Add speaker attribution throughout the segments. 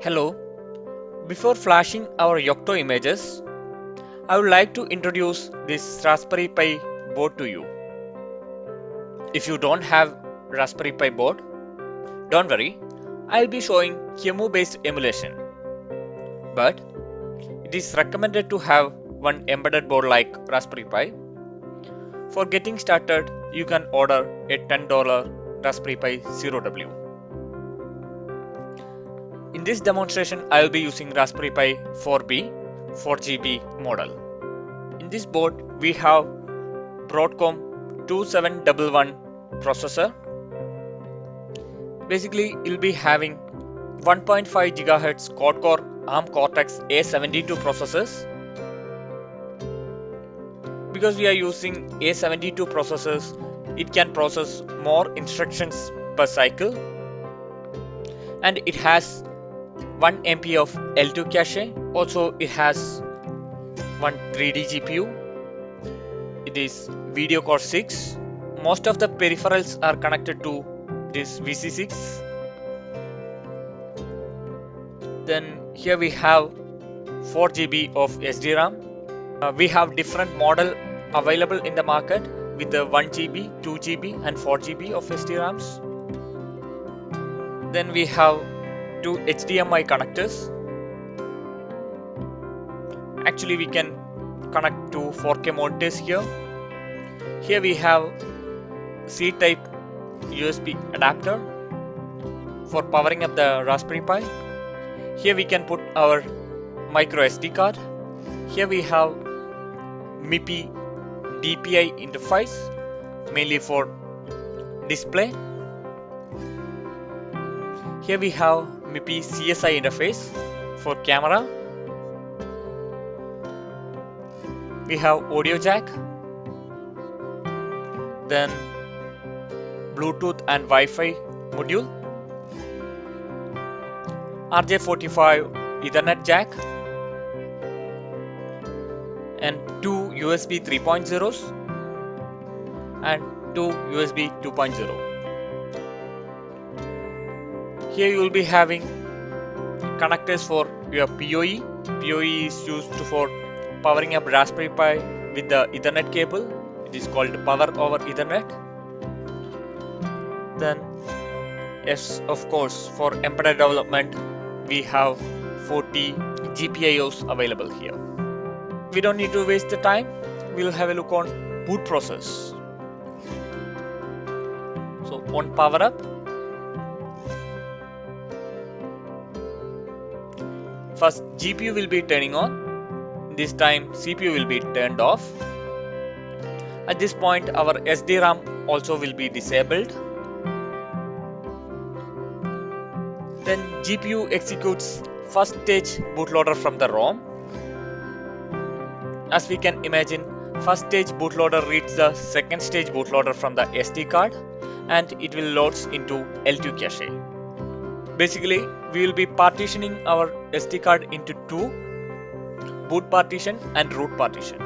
Speaker 1: Hello, before flashing our Yocto images, I would like to introduce this Raspberry Pi board to you. If you don't have Raspberry Pi board, don't worry, I'll be showing QEMU based emulation. But it is recommended to have one embedded board like Raspberry Pi. For getting started, you can order a $10 Raspberry Pi Zero W. In this demonstration, I will be using Raspberry Pi 4B 4GB model. In this board, we have Broadcom 2711 processor. Basically, you'll be having 1.5 GHz quad-core ARM Cortex A72 processors. Because we are using A72 processors, it can process more instructions per cycle, and it has 1 MB of L2 cache. Also, it has one 3D GPU. It is Video Core 6. Most of the peripherals are connected to this VC6. Then here we have 4 GB of SDRAM. We have different model available in the market with the 1 GB, 2 GB and 4 GB of SDRAMs. Then we have two HDMI connectors. Actually, we can connect to 4K monitors here. Here we have C-type USB adapter for powering up the Raspberry Pi. Here we can put our micro SD card. Here we have MIPI DPI interface, mainly for display. Here we have MIPI CSI interface for camera. We have audio jack, then Bluetooth and Wi-Fi module, RJ45 Ethernet jack, and two USB 3.0s and two USB 2.0. Here you will be having connectors for your PoE. PoE is used for powering up Raspberry Pi with the Ethernet cable. It is called Power over Ethernet. Then, yes, of course, for embedded development, we have 40 GPIOs available here. We don't need to waste the time. We'll have a look on boot process. So on power up, first GPU will be turning on. This time CPU will be turned off. At this point, our SDRAM also will be disabled. Then GPU executes first stage bootloader from the ROM. As we can imagine, first stage bootloader reads the second stage bootloader from the SD card and it will load into L2 cache. Basically, we will be partitioning our SD card into two: boot partition and root partition.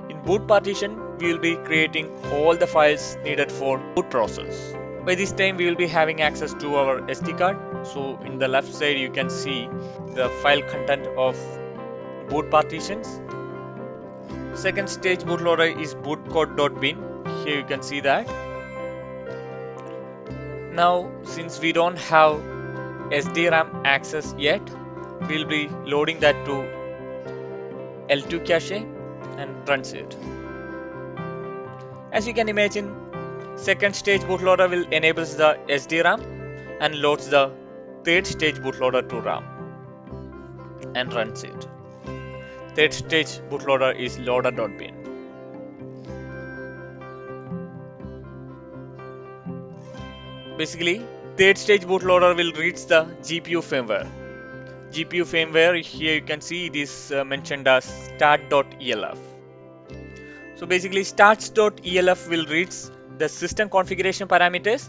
Speaker 1: In boot partition, we will be creating all the files needed for boot process. By this time, we will be having access to our SD card. So in the left side, you can see the file content of boot partitions. Second stage bootloader is bootcode.bin. Here you can see that. Now, since we don't have SDRAM access yet, we'll be loading that to L2 cache and runs it. As you can imagine, second stage bootloader will enable the SDRAM and loads the third stage bootloader to RAM and runs it. Third stage bootloader is loader.bin. Basically, third stage bootloader will reach the GPU firmware. GPU firmware, here you can see it is mentioned as start.elf. So basically, starts.elf will reach the system configuration parameters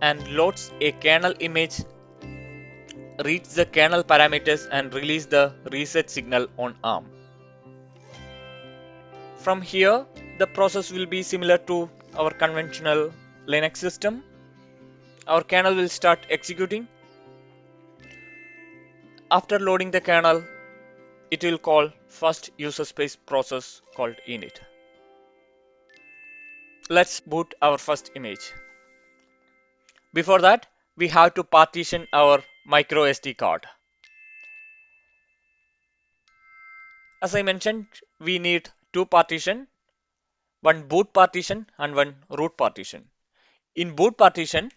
Speaker 1: and loads a kernel image, reads the kernel parameters and release the reset signal on ARM. From here, the process will be similar to our conventional Linux system. Our kernel will start executing. After loading the kernel, it will call first user space process called init. Let's boot our first image. Before that, we have to partition our micro SD card. As I mentioned, we need two partition, one boot partition and one root partition. In boot partition,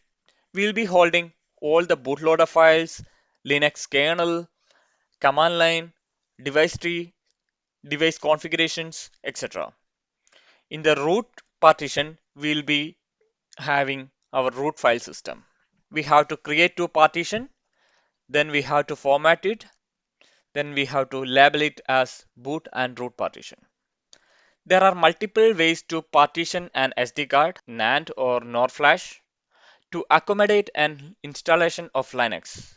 Speaker 1: we will be holding all the bootloader files, Linux kernel, command line, device tree, device configurations, etc. In the root partition, we will be having our root file system. We have to create two partition, then we have to format it, then we have to label it as boot and root partition. There are multiple ways to partition an SD card, NAND or NOR flash, to accommodate an installation of Linux.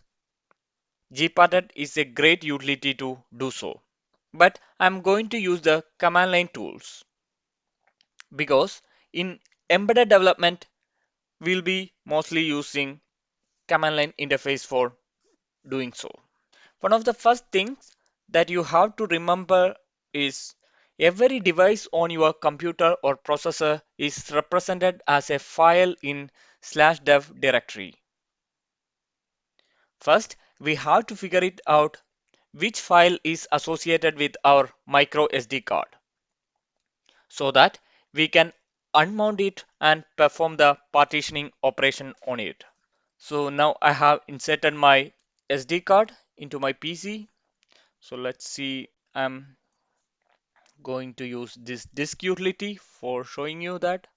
Speaker 1: Gparted is a great utility to do so. But I'm going to use the command line tools because in embedded development, we'll be mostly using command line interface for doing so. One of the first things that you have to remember is every device on your computer or processor is represented as a file in /dev directory. First, we have to figure it out which file is associated with our micro SD card so that we can unmount it and perform the partitioning operation on it. So now I have inserted my SD card into my PC. So let's see, I'm going to use this disk utility for showing you that.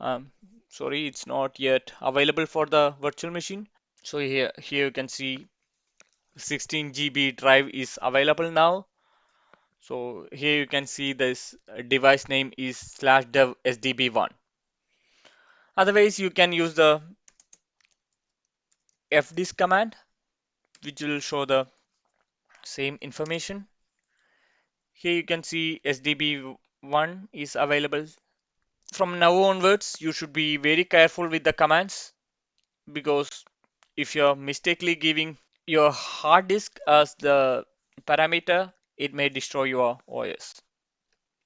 Speaker 1: Um, Sorry, it's not yet available for the virtual machine. So here you can see 16 GB drive is available now. So here you can see this device name is /dev sdb1. Otherwise, you can use the fdisk command, which will show the same information. Here you can see sdb1 is available. From now onwards, you should be very careful with the commands because if you're mistakenly giving your hard disk as the parameter, it may destroy your OS.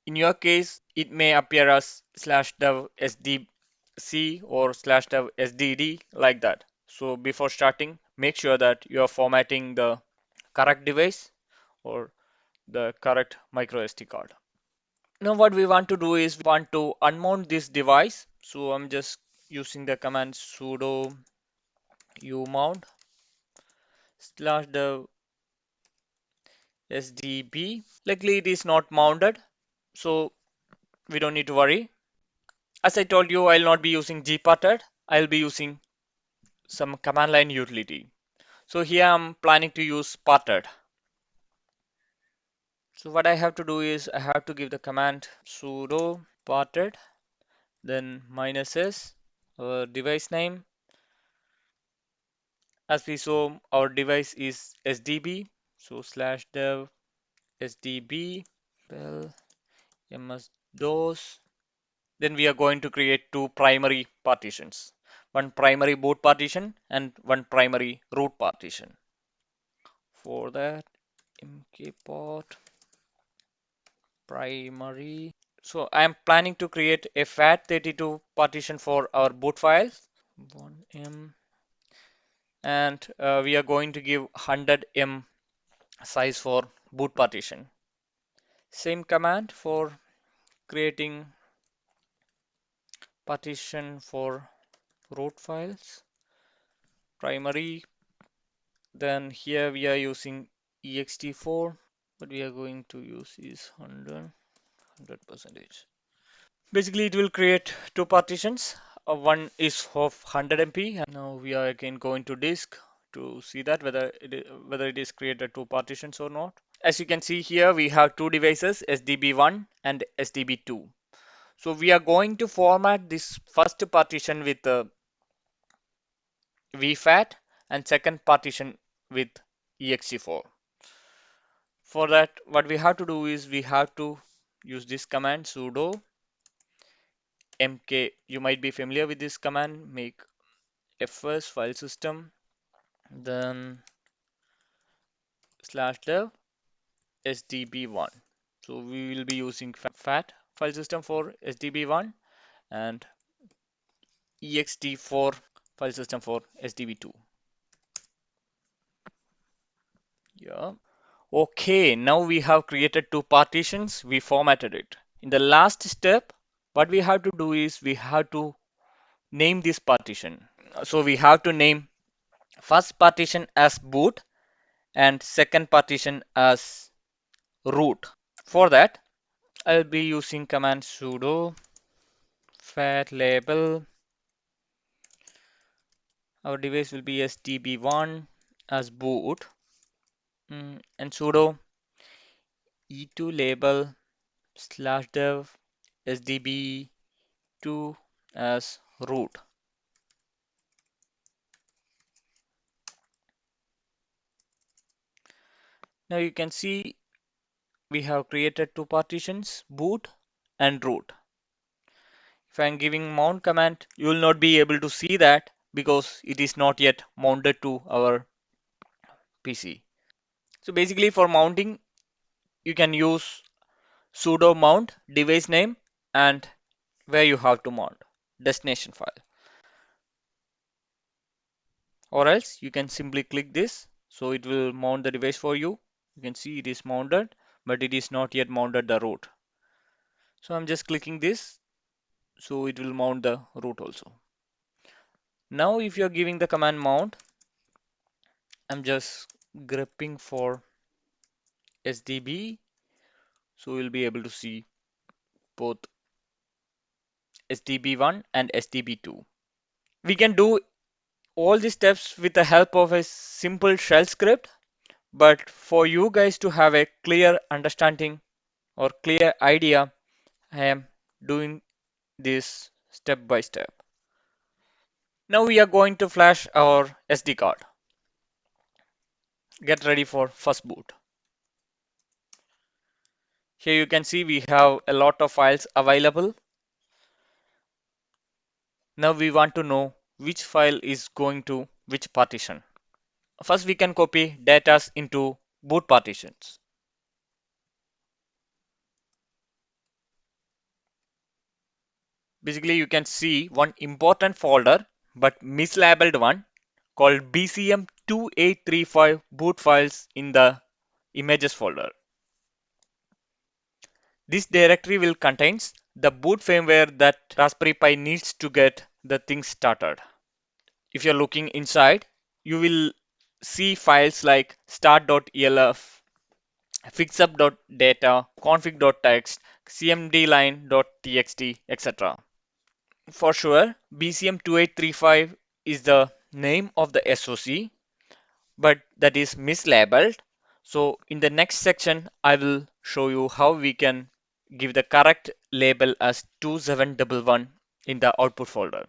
Speaker 1: In your case, it may appear as /dev sdc or /dev sdd like that. So before starting, make sure that you are formatting the correct device or the correct micro SD card. Now what we want to do is we want to unmount this device. So I'm just using the command sudo umount /dev sdb. Luckily it is not mounted, so we don't need to worry. As I told you, I'll not be using gparted. I'll be using some command line utility. So here I'm planning to use parted. So what I have to do is I have to give the command sudo parted, then -s, device name. As we saw, our device is SDB. So /dev sdb, well, ms-dos. Then we are going to create two primary partitions, one primary boot partition and one primary root partition. For that, mkport primary. So I am planning to create a FAT32 partition for our boot files, 1M, and we are going to give 100M size for boot partition. Same command for creating partition for root files, primary. Then here we are using ext4. What we are going to use is 100%. Basically, it will create two partitions. One is of 100 MB. And now we are again going to disk to see that whether it is created two partitions or not. As you can see here, we have two devices, SDB1 and SDB2. So we are going to format this first partition with VFAT and second partition with ext4. For that, what we have to do is we have to use this command sudo mk. You might be familiar with this command, make fs file system, then slash dev sdb1. So we will be using fat file system for sdb1 and ext4 file system for sdb2. Yeah. Okay, now we have created two partitions. We formatted it. In the last step, what we have to do is we have to name this partition. So we have to name first partition as boot and second partition as root. For that, I'll be using command sudo fat label. Our device will be sdb1 as boot, and sudo e2 label slash dev sdb2 as root. Now you can see we have created two partitions, boot and root. If I'm giving mount command, you will not be able to see that because it is not yet mounted to our PC. So basically for mounting, you can use sudo mount device name and where you have to mount destination file. Or else you can simply click this. So it will mount the device for you. You can see it is mounted, but it is not yet mounted the root. So I'm just clicking this. So it will mount the root also. Now if you're giving the command mount, I'm just gripping for SDB, so we'll be able to see both SDB1 and SDB2. We can do all these steps with the help of a simple shell script, but for you guys to have a clear understanding or clear idea, I am doing this step by step. Now we are going to flash our SD card. Get ready for first boot. Here you can see we have a lot of files available. Now we want to know which file is going to which partition. First we can copy data into boot partitions. Basically you can see one important folder but mislabeled one called BCM2835 boot files in the images folder. This directory will contains the boot firmware that Raspberry Pi needs to get the thing started. If you're looking inside, you will see files like start.elf, fixup.data, config.txt, cmdline.txt, etc. For sure, BCM2835 is the name of the SoC, but that is mislabeled. So in the next section, I will show you how we can give the correct label as 2711 in the output folder.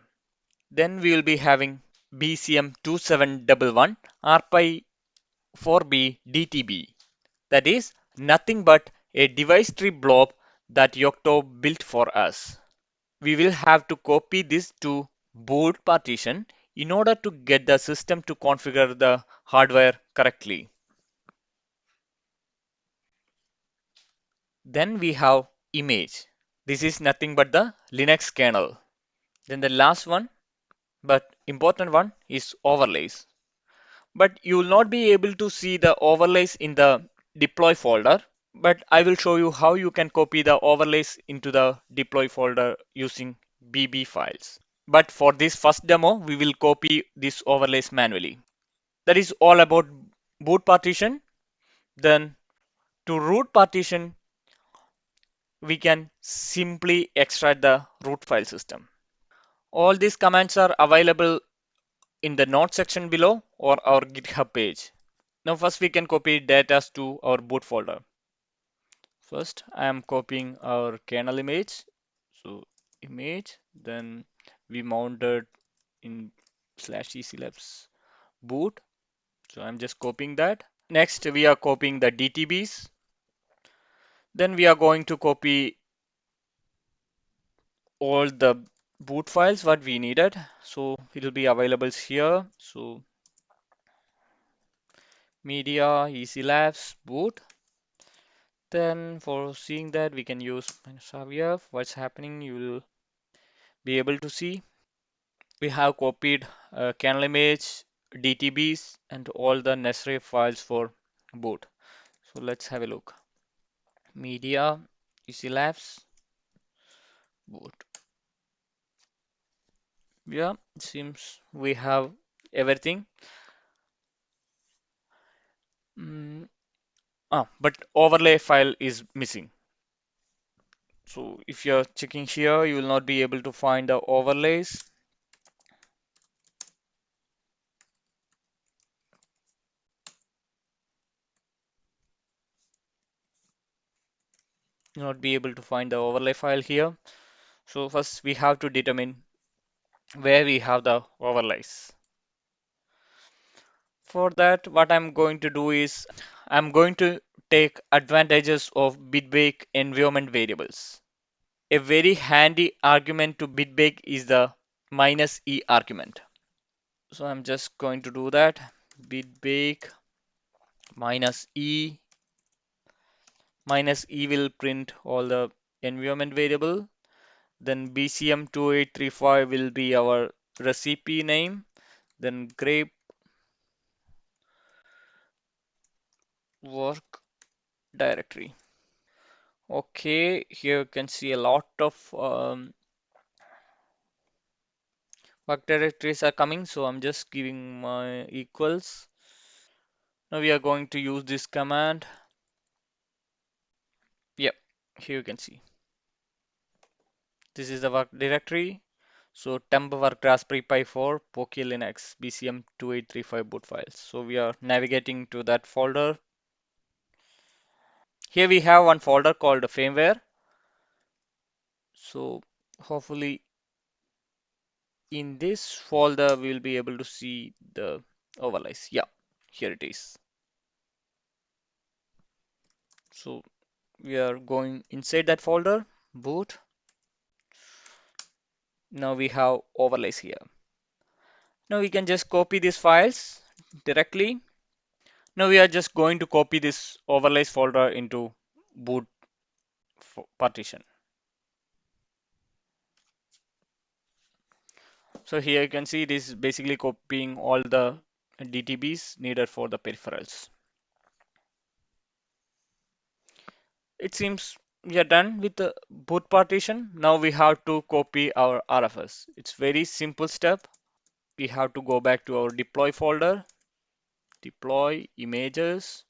Speaker 1: Then we will be having BCM2711 RPi4B DTB. That is nothing but a device tree blob that Yocto built for us. We will have to copy this to boot partition in order to get the system to configure the hardware correctly. Then we have image. This is nothing but the Linux kernel. Then the last one, but important one, is overlays. But you will not be able to see the overlays in the deploy folder. But I will show you how you can copy the overlays into the deploy folder using BB files. But for this first demo, we will copy these overlays manually. That is all about boot partition. Then to root partition, we can simply extract the root file system. All these commands are available in the notes section below or our GitHub page. Now first we can copy data to our boot folder. First I am copying our kernel image. So image, then we mounted in slash eclabs boot. So I'm just copying that. Next we are copying the DTBs. Then we are going to copy all the boot files what we needed. So it will be available here. So Media, Easy Labs, boot. Then for seeing that, we can use Xavier. What's happening, you will be able to see. We have copied kernel image, DTBs, and all the necessary files for boot. So let's have a look. Media, Easy Labs, boot. Yeah, it seems we have everything. Mm, but overlay file is missing. So if you're checking here, you will not be able to find the overlays. You'll not be able to find the overlay file here. So first we have to determine where we have the overlays. For that, what I'm going to do is I'm going to take advantages of Bitbake environment variables. A very handy argument to Bitbake is the -e argument. So I'm just going to do that. Bitbake -e -e will print all the environment variable. Then BCM2835 will be our recipe name. Then grape work directory. Okay, here you can see a lot of work directories are coming. So I'm just giving my equals. Now we are going to use this command. Yep, here you can see. This is the work directory. So temp work Raspberry Pi 4, Poky Linux, BCM2835 boot files. So we are navigating to that folder. Here we have one folder called firmware. So hopefully in this folder we will be able to see the overlays. Yeah, here it is. So we are going inside that folder, boot. Now we have overlays here. Now we can just copy these files directly. Now we are just going to copy this overlays folder into boot partition. So here you can see this is basically copying all the DTBs needed for the peripherals. It seems we are done with the boot partition. Now we have to copy our RFS. It's very simple step. We have to go back to our deploy folder, deploy images.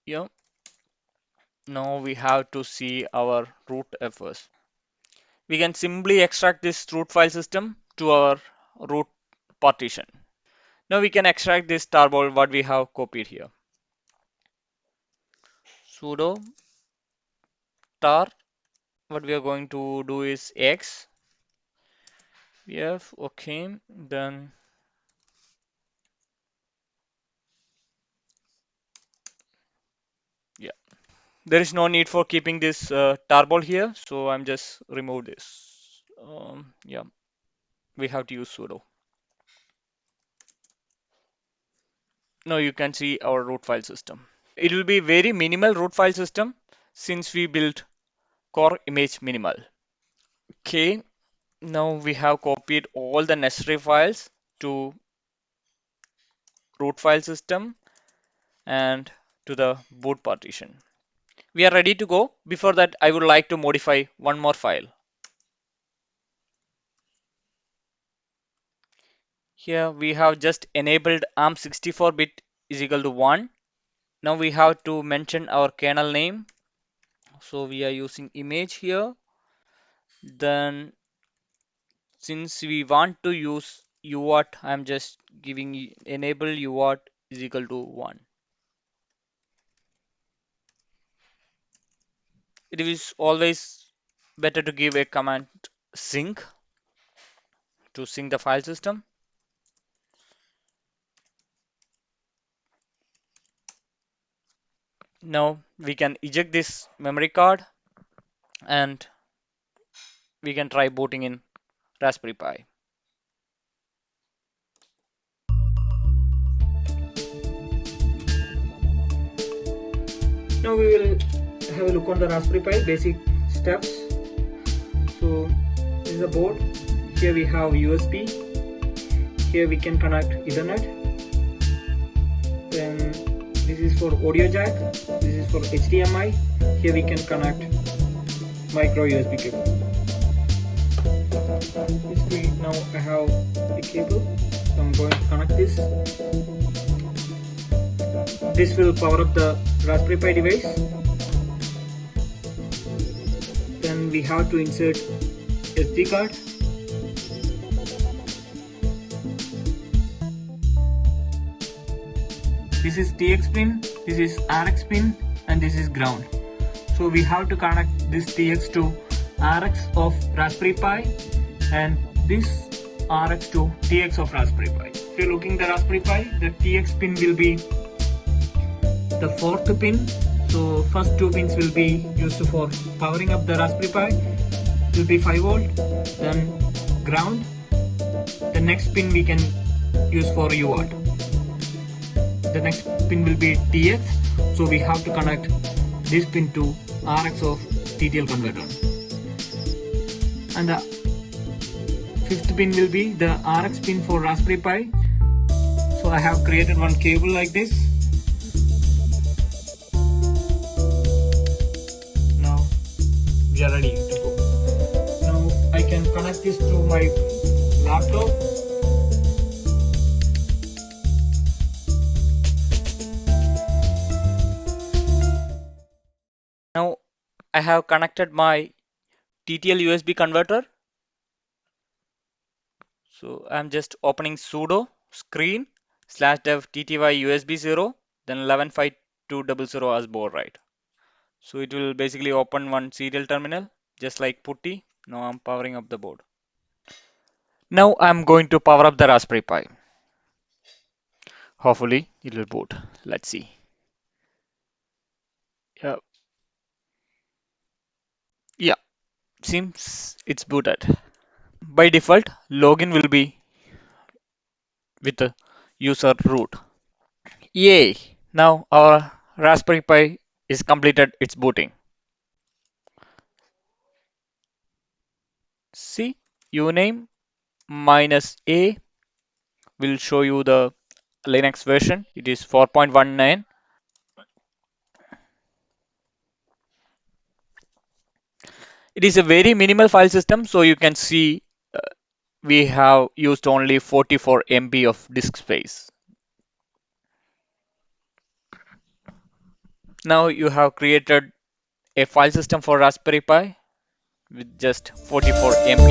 Speaker 1: Yeah. Now we have to see our root FS. We can simply extract this root file system to our root partition. Now we can extract this tarball what we have copied here. Sudo tar. What we are going to do is x. Yes, okay. Then yeah, there is no need for keeping this tarball here, so I'm just remove this. Yeah, we have to use sudo. Now you can see our root file system. It will be very minimal root file system since we built core image minimal. Okay, now we have copied all the necessary files to root file system and to the boot partition. We are ready to go. Before that, I would like to modify one more file. Here we have just enabled ARM64-bit is equal to 1. Now we have to mention our kernel name. So we are using image here. Then since we want to use UART, I'm just giving enable UART is equal to 1. It is always better to give a command sync to sync the file system. Now we can eject this memory card and we can try booting in Raspberry Pi.
Speaker 2: Now we will have a look on the Raspberry Pi basic steps. So this is the board. Here we have USB. Here we can connect Ethernet. Then this is for audio jack. This is for HDMI. Here we can connect micro USB cable. Basically now I have a cable. So I'm going to connect this. This will power up the Raspberry Pi device. Then we have to insert SD card. This is TX pin, this is RX pin, and this is ground. So we have to connect this TX to RX of Raspberry Pi and this RX to TX of Raspberry Pi. If you're looking at the Raspberry Pi, the TX pin will be the fourth pin. So first two pins will be used for powering up the Raspberry Pi. It will be 5 volt, then ground. The next pin we can use for UART. The next pin will be TX. So we have to connect this pin to RX of TTL converter. And the fifth pin will be the RX pin for Raspberry Pi. So I have created one cable like this. Now we are ready to go. Now I can connect this to my laptop.
Speaker 1: Now I have connected my TTL USB converter. So I'm just opening sudo screen /dev tty USB 0 then 115200 as baud rate. So it will basically open one serial terminal just like putty. Now I'm powering up the board. Now I'm going to power up the Raspberry Pi. Hopefully it will boot. Let's see. Yeah, yeah, seems it's booted. By default, login will be with the user root. Yay! Now our Raspberry Pi is completed its booting. See, uname -a will show you the Linux version. It is 4.19. It is a very minimal file system, so you can see we have used only 44 MB of disk space. Now you have created a file system for Raspberry Pi with just 44 MB.